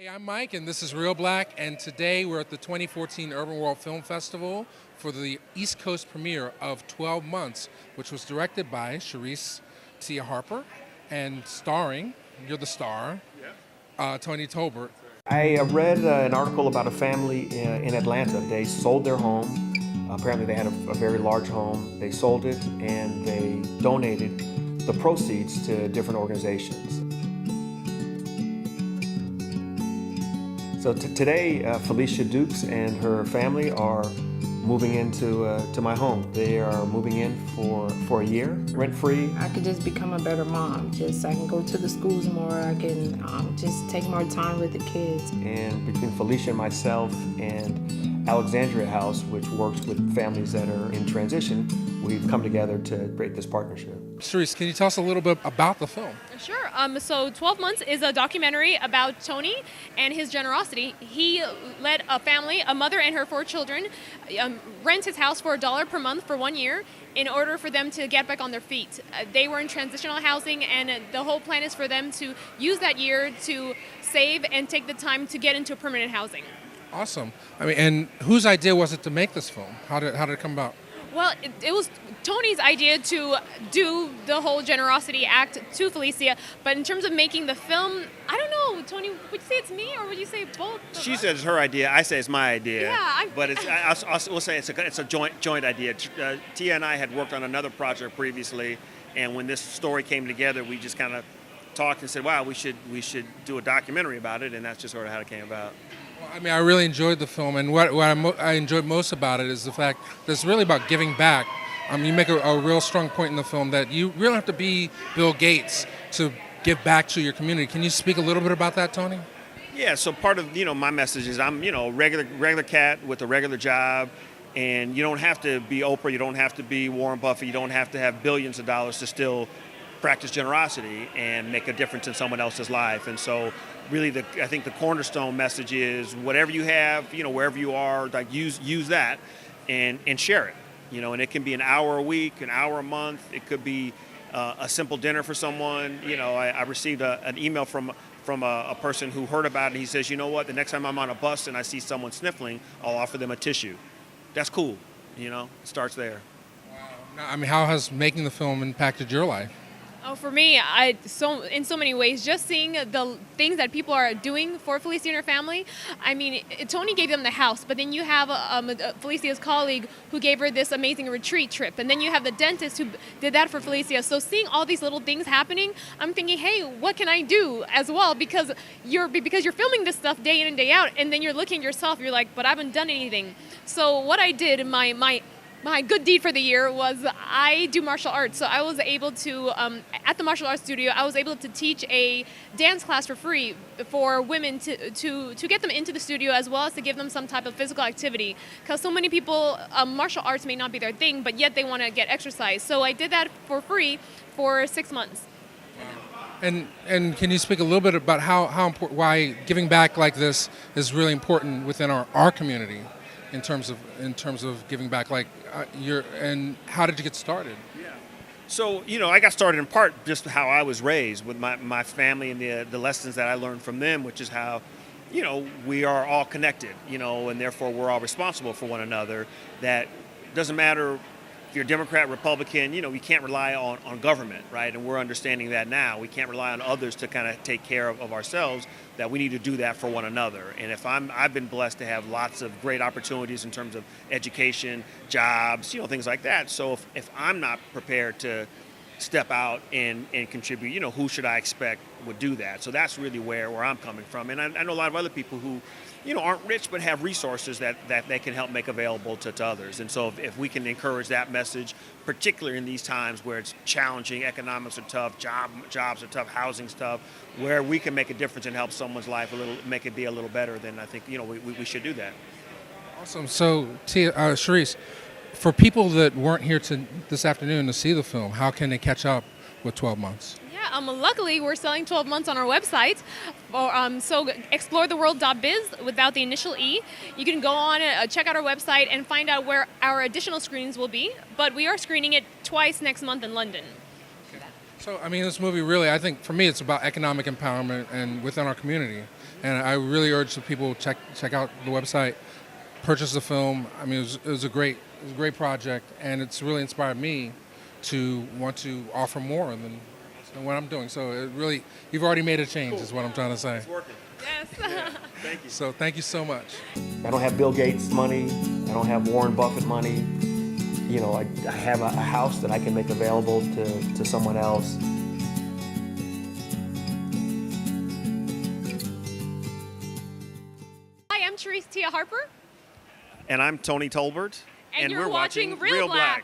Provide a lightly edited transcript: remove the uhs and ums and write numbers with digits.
Hey, I'm Mike, and this is Reelblack, and today we're at the 2014 Urbanworld Film Festival for the East Coast premiere of 12 Months, which was directed by Charysse Harper and starring, you're the star, Tony Tolbert. I read an article about a family in Atlanta. They sold their home. Apparently, they had a very large home. They sold it and they donated the proceeds to different organizations. So today, Felicia Dukes and her family are moving into to my home. They are moving in for a year, rent-free. I could just become a better mom. I can go to the schools more. I can just take more time with the kids. And between Felicia and myself and Alexandria House, which works with families that are in transition, we've come together to create this partnership. Charysse, can you tell us a little bit about the film? Sure. So 12 Months is a documentary about Tony and his generosity. He let a family, a mother and her 4 children, rent his house for $1 per month for 1 year in order for them to get back on their feet. They were in transitional housing, and the whole plan is for them to use that year to save and take the time to get into permanent housing. Awesome. And whose idea was it to make this film? How did it come about? Well, it was Tony's idea to do the whole generosity act to Felicia, but in terms of making the film, I don't know, Tony, would you say it's me or would you say both? She says it's her idea. I say it's my idea. Yeah, but we'll say it's a joint idea. Tia and I had worked on another project previously, and when this story came together, we just kind of talked and said, "Wow, we should do a documentary about it," and that's just sort of how it came about. Well, I really enjoyed the film, and what I enjoyed most about it is the fact that it's really about giving back. You make a real strong point in the film that you really have to be Bill Gates to give back to your community. Can you speak a little bit about that, Tony? Yeah, so part of my message is I'm a regular cat with a regular job, and you don't have to be Oprah, you don't have to be Warren Buffett, you don't have to have billions of dollars to still practice generosity and make a difference in someone else's life. And so really I think the cornerstone message is whatever you have, wherever you are, like use that and share it. And it can be an hour a week, an hour a month. It could be a simple dinner for someone. I received an email from a person who heard about it. He says, you know what, the next time I'm on a bus and I see someone sniffling, I'll offer them a tissue. That's cool. It starts there. Wow. How has making the film impacted your life? Oh, for me, in so many ways, just seeing the things that people are doing for Felicia and her family. Tony gave them the house, but then you have Felicia's colleague who gave her this amazing retreat trip, and then you have the dentist who did that for Felicia. So seeing all these little things happening, I'm thinking, hey, what can I do as well? Because you're filming this stuff day in and day out, and then you're looking at yourself, you're like, but I haven't done anything. So what I did, my good deed for the year was I do martial arts. So I was able to, at the martial arts studio, I was able to teach a dance class for free for women to get them into the studio, as well as to give them some type of physical activity. Because so many people, martial arts may not be their thing, but yet they want to get exercise. So I did that for free for 6 months. And can you speak a little bit about how important, why giving back like this is really important within our community? In terms of giving back, and how did you get started? Yeah. So, I got started in part just how I was raised with my family and the lessons that I learned from them, which is how, we are all connected, and therefore we're all responsible for one another. That doesn't matter if you're Democrat, Republican, we can't rely on government, right? And we're understanding that now. We can't rely on others to kind of take care of ourselves, that we need to do that for one another. And I've been blessed to have lots of great opportunities in terms of education, jobs, things like that. So if I'm not prepared to step out and contribute, who should I expect would do that? So that's really where I'm coming from. And I know a lot of other people who, aren't rich but have resources that they can help make available to others. And so if we can encourage that message, particularly in these times where it's challenging, economics are tough, jobs are tough, housing's tough, where we can make a difference and help someone's life make it be a little better, then I think, we should do that. Awesome. So, Charysse, for people that weren't here this afternoon to see the film, how can they catch up with 12 Months? Yeah, luckily we're selling 12 Months on our website. So exploretheworld.biz without the initial E. You can go on, check out our website and find out where our additional screenings will be. But we are screening it twice next month in London. So, I mean, this movie really, I think for me, it's about economic empowerment and within our community. And I really urge the people check out the website, purchase the film. I mean, it was a great project, and it's really inspired me to want to offer more than what I'm doing. So it really, you've already made a change, is what I'm trying to say. It's working. Yes. Yeah, thank you. So thank you so much. I don't have Bill Gates money. I don't have Warren Buffett money. You know, I have a house that I can make available to someone else. Hi, I'm Charysse Harper. And I'm Tony Tolbert. And you're watching Reelblack.